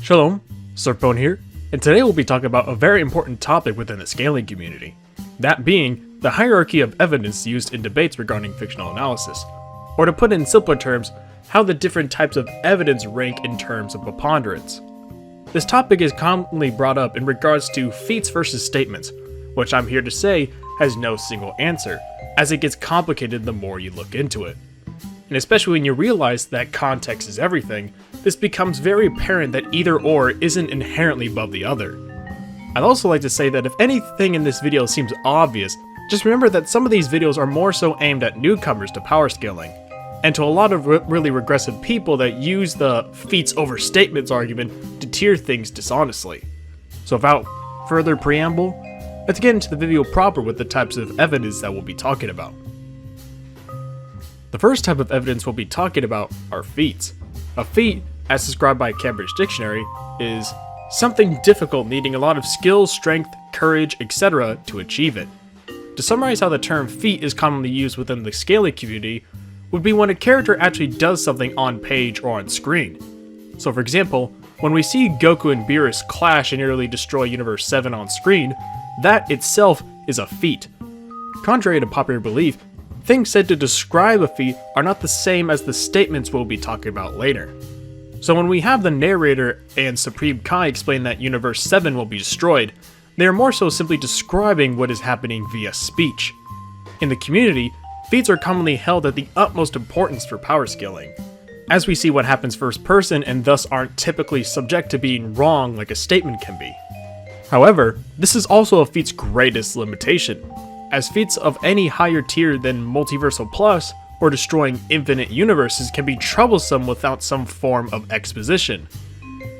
Shalom, Surfbone here, and today we'll be talking about a very important topic within the scaling community, that being the hierarchy of evidence used in debates regarding fictional analysis, or to put it in simpler terms, how the different types of evidence rank in terms of preponderance. This topic is commonly brought up in regards to feats versus statements, which I'm here to say has no single answer, as it gets complicated the more you look into it. And especially when you realize that context is everything, this becomes very apparent that either or isn't inherently above the other. I'd also like to say that if anything in this video seems obvious, just remember that some of these videos are more so aimed at newcomers to power scaling, and to a lot of really regressive people that use the feats over statements argument to tier things dishonestly. So without further preamble, let's get into the video proper with the types of evidence that we'll be talking about. The first type of evidence we'll be talking about are feats. A feat, as described by Cambridge Dictionary, is something difficult needing a lot of skill, strength, courage, etc. to achieve it. To summarize how the term feat is commonly used within the scaling community, would be when a character actually does something on page or on screen. So for example, when we see Goku and Beerus clash and nearly destroy Universe 7 on screen, that itself is a feat. Contrary to popular belief, things said to describe a feat are not the same as the statements we'll be talking about later. So when we have the narrator and Supreme Kai explain that Universe 7 will be destroyed, they are more so simply describing what is happening via speech. In the community, feats are commonly held at the utmost importance for power scaling, as we see what happens first person and thus aren't typically subject to being wrong like a statement can be. However, this is also a feat's greatest limitation, as feats of any higher tier than Multiversal Plus or destroying infinite universes can be troublesome without some form of exposition.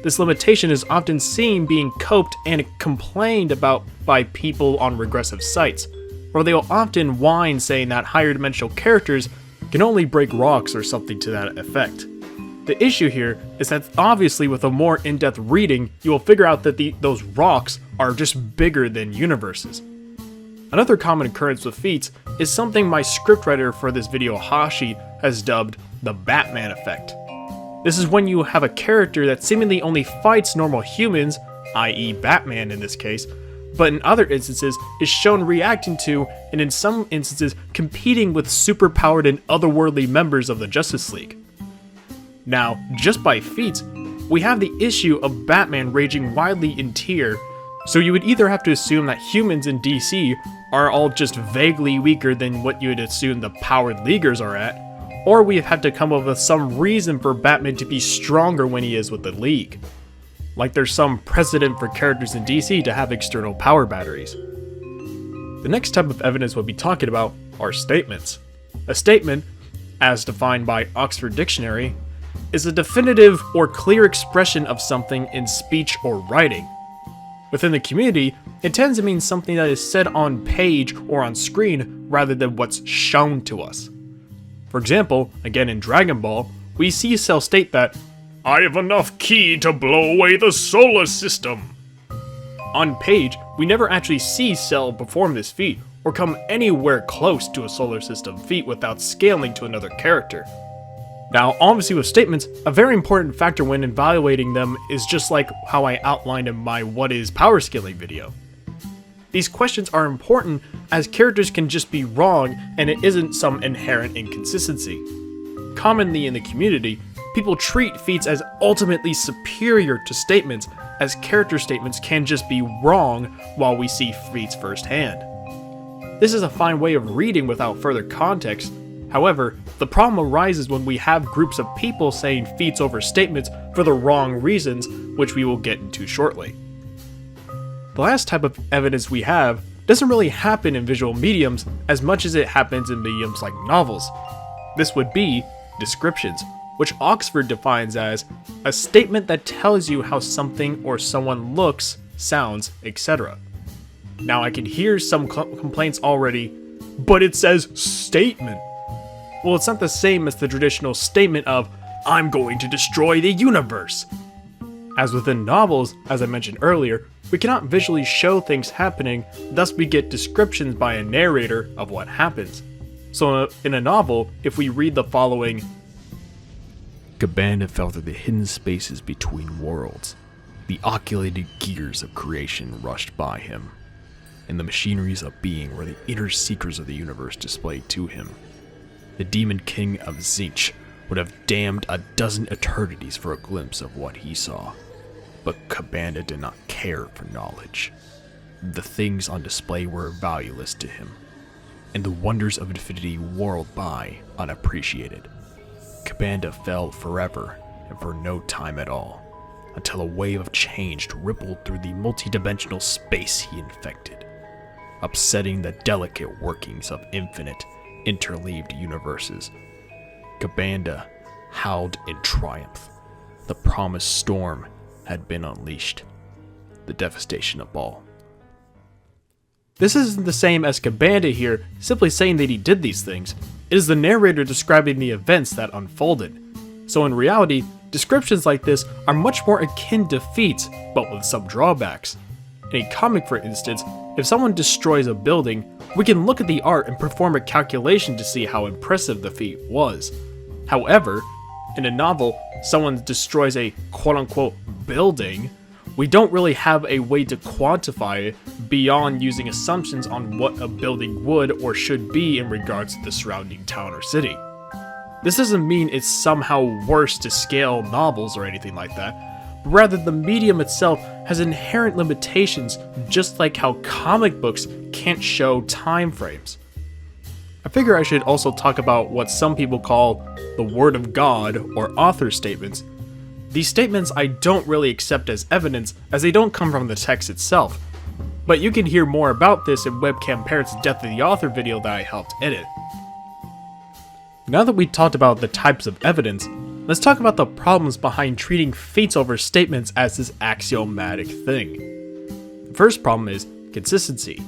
This limitation is often seen being coped and complained about by people on regressive sites, where they will often whine saying that higher dimensional characters can only break rocks or something to that effect. The issue here is that obviously with a more in-depth reading, you will figure out that those rocks are just bigger than universes. Another common occurrence with feats is something my scriptwriter for this video, Hashi, has dubbed the Batman effect. This is when you have a character that seemingly only fights normal humans, i.e. Batman in this case, but in other instances is shown reacting to, and in some instances competing with superpowered and otherworldly members of the Justice League. Now, just by feats, we have the issue of Batman raging widely in tier, so you would either have to assume that humans in DC are all just vaguely weaker than what you would assume the powered leaguers are at, or we have had to come up with some reason for Batman to be stronger when he is with the League. Like there's some precedent for characters in DC to have external power batteries. The next type of evidence we'll be talking about are statements. A statement, as defined by Oxford Dictionary, is a definitive or clear expression of something in speech or writing. Within the community, it tends to mean something that is said on page or on screen rather than what's shown to us. For example, again in Dragon Ball, we see Cell state that, "I have enough ki to blow away the solar system." On page, we never actually see Cell perform this feat, or come anywhere close to a solar system feat without scaling to another character. Now, obviously with statements, a very important factor when evaluating them is just like how I outlined in my What is Power Scaling video. These questions are important as characters can just be wrong and it isn't some inherent inconsistency. Commonly in the community, people treat feats as ultimately superior to statements, as character statements can just be wrong while we see feats firsthand. This is a fine way of reading without further context. However, the problem arises when we have groups of people saying feats over statements for the wrong reasons, which we will get into shortly. The last type of evidence we have doesn't really happen in visual mediums as much as it happens in mediums like novels. This would be descriptions, which Oxford defines as a statement that tells you how something or someone looks, sounds, etc. Now I can hear some complaints already, but it says statement. Well, it's not the same as the traditional statement of, "I'm going to destroy the universe." As within novels, as I mentioned earlier, we cannot visually show things happening, thus we get descriptions by a narrator of what happens. So in a novel, if we read the following, "Cabana fell through the hidden spaces between worlds. The oculated gears of creation rushed by him, and the machineries of being were the inner secrets of the universe displayed to him. The demon king of Zinch would have damned a dozen eternities for a glimpse of what he saw. But Kabanda did not care for knowledge. The things on display were valueless to him, and the wonders of infinity whirled by unappreciated. Kabanda fell forever and for no time at all, until a wave of change rippled through the multidimensional space he infected, upsetting the delicate workings of infinite, interleaved universes. Kabanda howled in triumph. The promised storm had been unleashed. The devastation of all. This isn't the same as Kabanda here simply saying that he did these things. It is the narrator describing the events that unfolded. So in reality, descriptions like this are much more akin to feats, but with some drawbacks. In a comic, for instance, if someone destroys a building, we can look at the art and perform a calculation to see how impressive the feat was. However, in a novel, someone destroys a quote-unquote building, we don't really have a way to quantify it beyond using assumptions on what a building would or should be in regards to the surrounding town or city. This doesn't mean it's somehow worse to scale novels or anything like that, but rather the medium itself has inherent limitations, just like how comic books can't show time frames. I figure I should also talk about what some people call the Word of God or author statements. These statements I don't really accept as evidence, as they don't come from the text itself, but you can hear more about this in Webcam Parrot's Death of the Author video that I helped edit. Now that we talked about the types of evidence, let's talk about the problems behind treating feats over statements as this axiomatic thing. The first problem is consistency.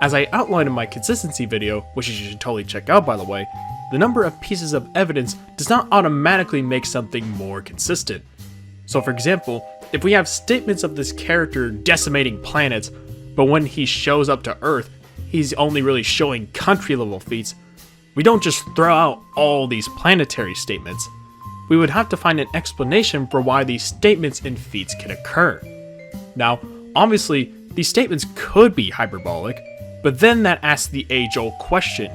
As I outlined in my consistency video, which you should totally check out by the way, the number of pieces of evidence does not automatically make something more consistent. So for example, if we have statements of this character decimating planets, but when he shows up to Earth, he's only really showing country level feats, we don't just throw out all these planetary statements. We would have to find an explanation for why these statements and feats can occur. Now, obviously, these statements could be hyperbolic, but then that asks the age-old question.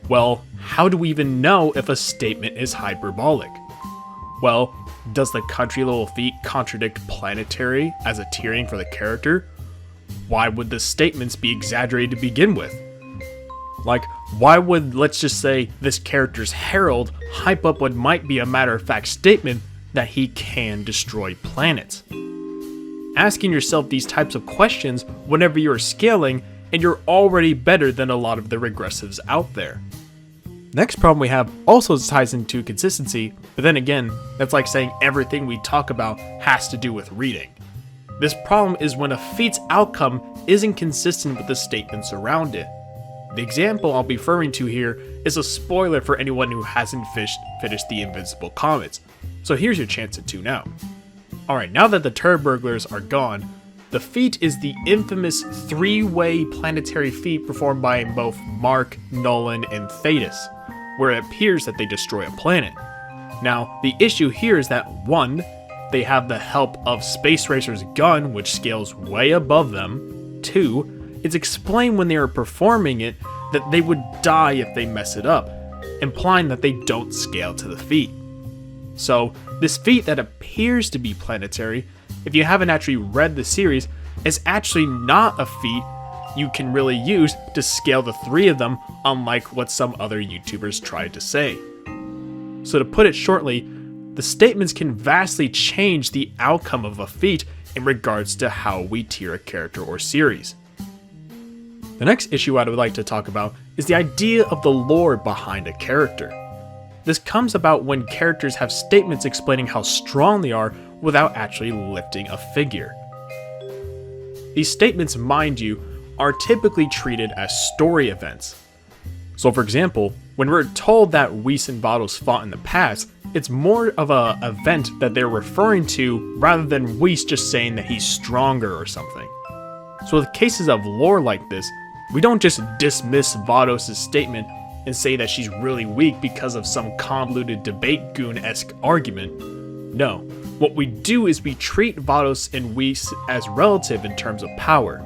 Well, how do we even know if a statement is hyperbolic? Well, does the country level feat contradict planetary as a tiering for the character? Why would the statements be exaggerated to begin with? Like, why would, let's just say, this character's herald hype up what might be a matter-of-fact statement that he can destroy planets? Asking yourself these types of questions whenever you're scaling, and you're already better than a lot of the regressives out there. Next problem we have also ties into consistency, but then again, that's like saying everything we talk about has to do with reading. This problem is when a feat's outcome isn't consistent with the statements around it. The example I'll be referring to here is a spoiler for anyone who hasn't finished the Invincible comics, so here's your chance to tune out. Alright, now that the turd burglars are gone, the feat is the infamous three-way planetary feat performed by both Mark, Nolan, and Thetis, where it appears that they destroy a planet. Now, the issue here is that 1, they have the help of Space Racer's gun, which scales way above them. 2, it's explained when they are performing it that they would die if they mess it up, implying that they don't scale to the feat. So, this feat that appears to be planetary, if you haven't actually read the series, is actually not a feat you can really use to scale the 3 of them, unlike what some other YouTubers tried to say. So to put it shortly, the statements can vastly change the outcome of a feat in regards to how we tier a character or series. The next issue I would like to talk about is the idea of the lore behind a character. This comes about when characters have statements explaining how strong they are without actually lifting a figure. These statements, mind you, are typically treated as story events. So for example, when we're told that Whis and Vados fought in the past, it's more of an event that they're referring to rather than Whis just saying that he's stronger or something. So with cases of lore like this, we don't just dismiss Vados' statement and say that she's really weak because of some convoluted debate goon-esque argument. No, What we do is we treat Vados and Whis as relative in terms of power.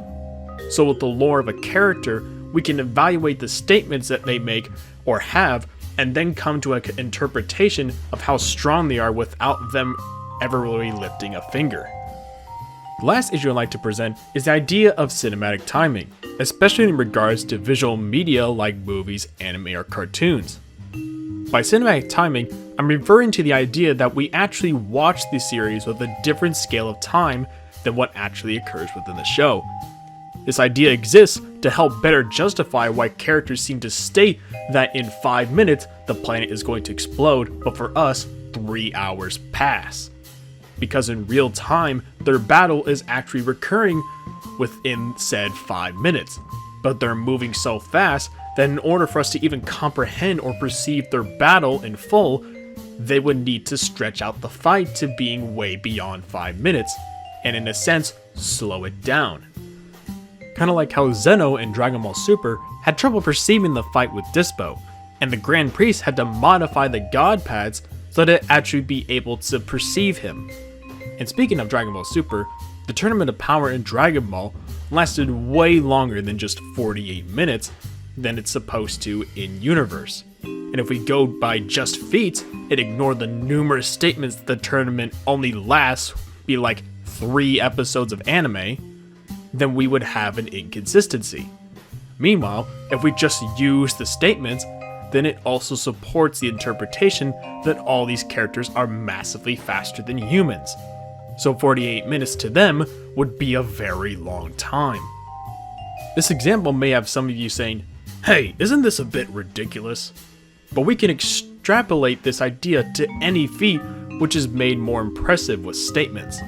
So with the lore of a character, we can evaluate the statements that they make or have, and then come to an interpretation of how strong they are without them ever really lifting a finger. The last issue I'd like to present is the idea of cinematic timing, especially in regards to visual media like movies, anime, or cartoons. By cinematic timing, I'm referring to the idea that we actually watch the series with a different scale of time than what actually occurs within the show. This idea exists to help better justify why characters seem to state that in 5 minutes the planet is going to explode, but for us, 3 hours pass. Because in real time, their battle is actually recurring within said 5 minutes, but they're moving so fast that in order for us to even comprehend or perceive their battle in full, they would need to stretch out the fight to being way beyond 5 minutes, and in a sense, slow it down. Kinda like how Zeno in Dragon Ball Super had trouble perceiving the fight with Dispo, and the Grand Priest had to modify the God Pads so that it actually be able to perceive him. And speaking of Dragon Ball Super, the Tournament of Power in Dragon Ball lasted way longer than just 48 minutes than it's supposed to in universe. And if we go by just Feats and ignore the numerous statements that the tournament only lasts be like 3 episodes of anime, then we would have an inconsistency. Meanwhile, if we just use the statements, then it also supports the interpretation that all these characters are massively faster than humans. So 48 minutes to them would be a very long time. This example may have some of you saying, "Hey, isn't this a bit ridiculous?" But we can extrapolate this idea to any feat which is made more impressive with statements.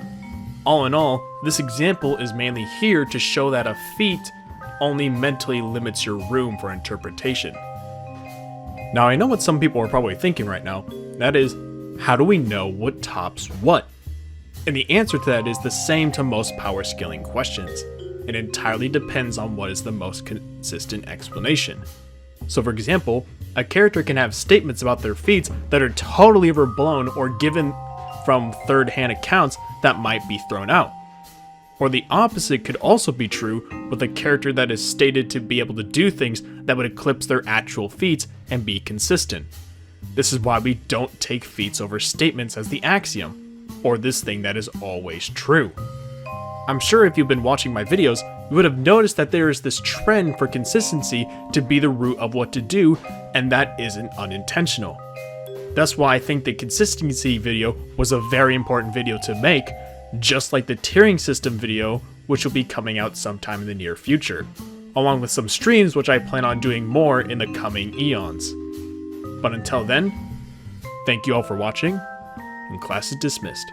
All in all, this example is mainly here to show that a feat only mentally limits your room for interpretation. Now I know what some people are probably thinking right now, that is, how do we know what tops what? And the answer to that is the same to most power scaling questions. It entirely depends on what is the most consistent explanation. So for example, a character can have statements about their feats that are totally overblown or given from third-hand accounts that might be thrown out. Or the opposite could also be true with a character that is stated to be able to do things that would eclipse their actual feats and be consistent. This is why we don't take feats over statements as the axiom, or this thing that is always true. I'm sure if you've been watching my videos, you would have noticed that there is this trend for consistency to be the root of what to do, and that isn't unintentional. That's why I think the consistency video was a very important video to make, just like the tiering system video, which will be coming out sometime in the near future, along with some streams which I plan on doing more in the coming eons. But until then, thank you all for watching, and class is dismissed.